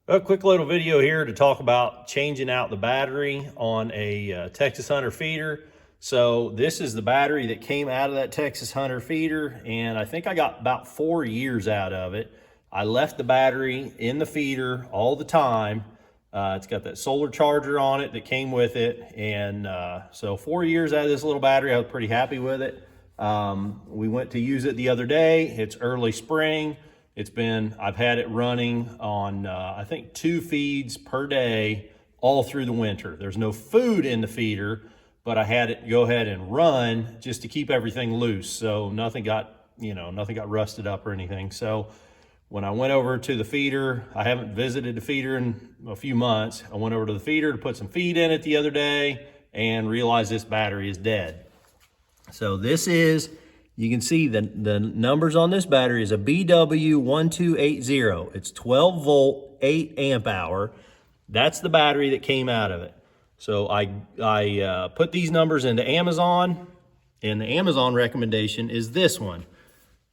A quick little video here to talk about changing out the battery on a Texas Hunter feeder. So this is the battery that came out of that Texas Hunter feeder, and I think I got about 4 years out of it. I left the battery in the feeder all the time. It's got that solar charger on it that came with it, and so 4 years out of this little battery, I was pretty happy with it. We went to use it the other day. It's early spring. I've had it running on, I think 2 feeds per day all through the winter. There's no food in the feeder, but I had it go ahead and run just to keep everything loose. So nothing got rusted up or anything. So when I went over to the feeder, I haven't visited the feeder in a few months. I went over to the feeder to put some feed in it the other day and realized this battery is dead. So you can see the numbers on this battery is a BW1280. It's 12 volt, 8 amp hour. That's the battery that came out of it. So I put these numbers into Amazon, and the Amazon recommendation is this one.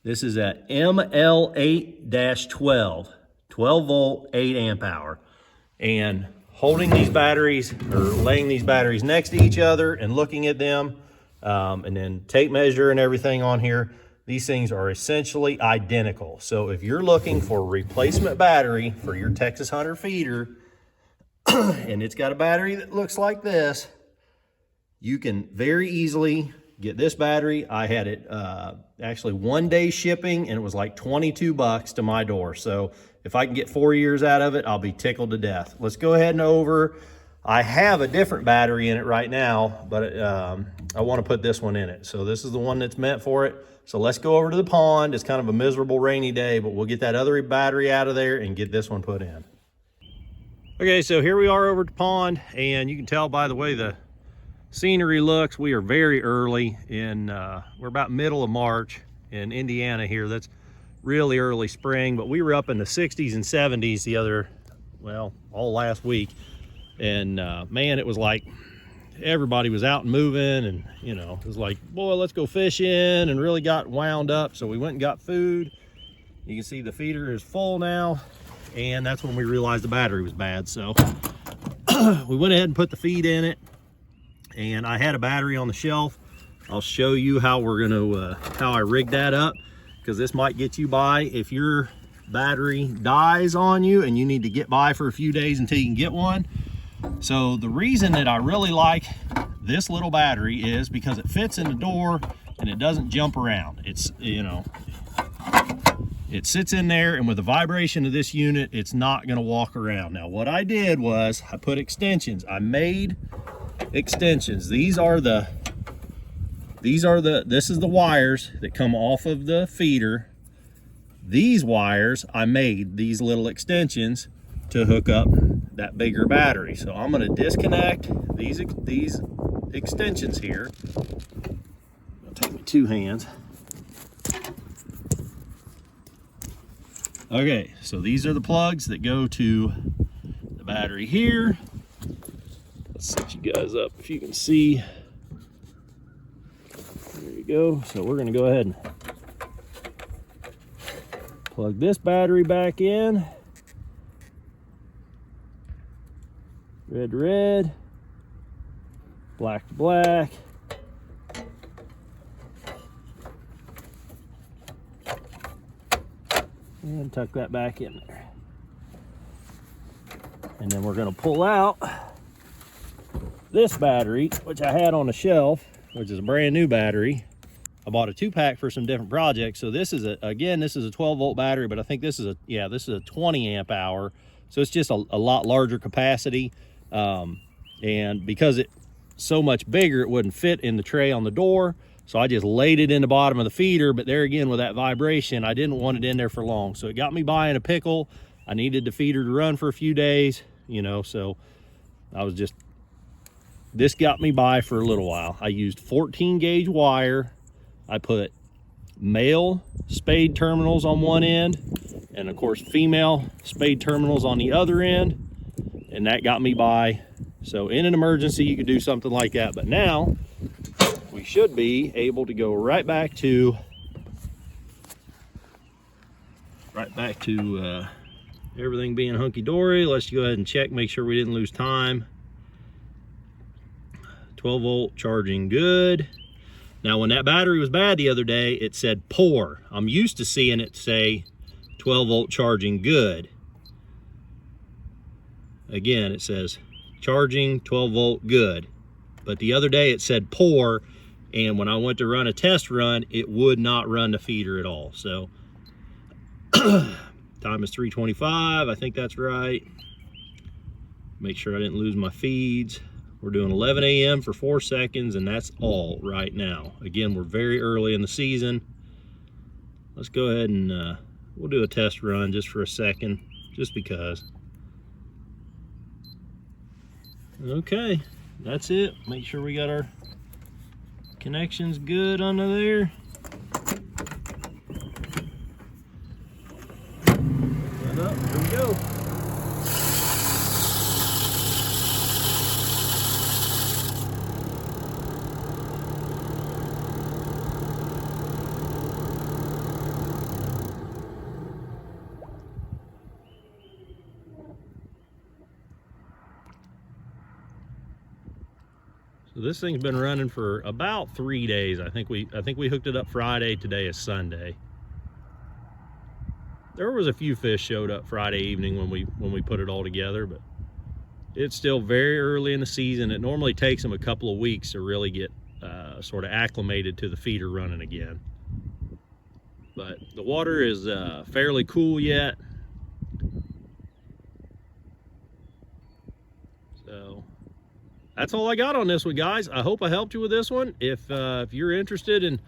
This is a ML8-12, 12 volt, 8 amp hour. And holding these batteries, or laying these batteries next to each other and looking at them, and then tape measure and everything on here, these things are essentially identical. So if you're looking for a replacement battery for your Texas Hunter feeder, and it's got a battery that looks like this, you can very easily get this battery. I had it actually 1 day shipping, and it was like 22 bucks to my door. So if I can get 4 years out of it, I'll be tickled to death. Let's go ahead and I have a different battery in it right now, but I want to put this one in it. So this is the one that's meant for it. So let's go over to the pond. It's kind of a miserable rainy day, but we'll get that other battery out of there and get this one put in. Okay, so here we are over at the pond, and you can tell by the way the scenery looks, we are very early we're about middle of March in Indiana here. That's really early spring, but we were up in the 60s and 70s all last week. And man, it was like everybody was out and moving, and it was like, boy, let's go fishing, and really got wound up. So we went and got food. You can see the feeder is full now, and that's when we realized the battery was bad. So we went ahead and put the feed in it, and I had a battery on the shelf. I'll show you how how I rigged that up, because this might get you by if your battery dies on you and you need to get by for a few days until you can get one. So the reason that I really like this little battery is because it fits in the door and it doesn't jump around. It sits in there, and with the vibration of this unit, it's not going to walk around. Now what I did was I put extensions. I made extensions. This is the wires that come off of the feeder. These wires, I made these little extensions to hook up that bigger battery. So I'm going to disconnect these extensions here. It'll take me 2 hands. Okay, so these are the plugs that go to the battery here. Let's set you guys up if you can see. There you go. So we're going to go ahead and plug this battery back in. Red to red, black to black. And tuck that back in there. And then we're going to pull out this battery, which I had on the shelf, which is a brand new battery. I bought a 2-pack for some different projects. So this is a 12 volt battery, but I think this is a 20 amp hour. So it's just a lot larger capacity. And because it's so much bigger, it wouldn't fit in the tray on the door. So I just laid it in the bottom of the feeder, but there again, with that vibration, I didn't want it in there for long. So it got me by in a pickle. I needed the feeder to run for a few days, so this got me by for a little while. I used 14 gauge wire. I put male spade terminals on one end, and of course female spade terminals on the other end, and that got me by. So in an emergency, you could do something like that. But now we should be able to go right back to everything being hunky-dory, let's go ahead and check, make sure we didn't lose time. 12 volt charging good. Now when that battery was bad the other day, it said poor. I'm used to seeing it say 12 volt charging good. Again, it says charging 12 volt good. But the other day it said poor, and when I went to run a test run, it would not run the feeder at all. So time is 3:25, I think that's right. Make sure I didn't lose my feeds. We're doing 11 a.m. for 4 seconds, and that's all right now. Again, we're very early in the season. Let's go ahead and we'll do a test run just for a second, just because. Okay, that's it. Make sure we got our connections good under there. Run up, here we go. So this thing's been running for about 3 days. I think we hooked it up Friday. Today is Sunday. There was a few fish showed up Friday evening when we put it all together, but it's still very early in the season. It normally takes them a couple of weeks to really get sort of acclimated to the feeder running again. But the water is fairly cool yet. So that's all I got on this one, guys. I hope I helped you with this one. If you're interested in,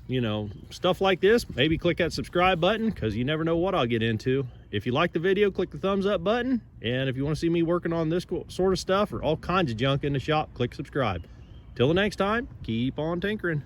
you know, stuff like this, maybe click that subscribe button, because you never know what I'll get into. If you like the video, click the thumbs up button. And if you want to see me working on this sort of stuff or all kinds of junk in the shop, click subscribe. Till the next time, keep on tinkering.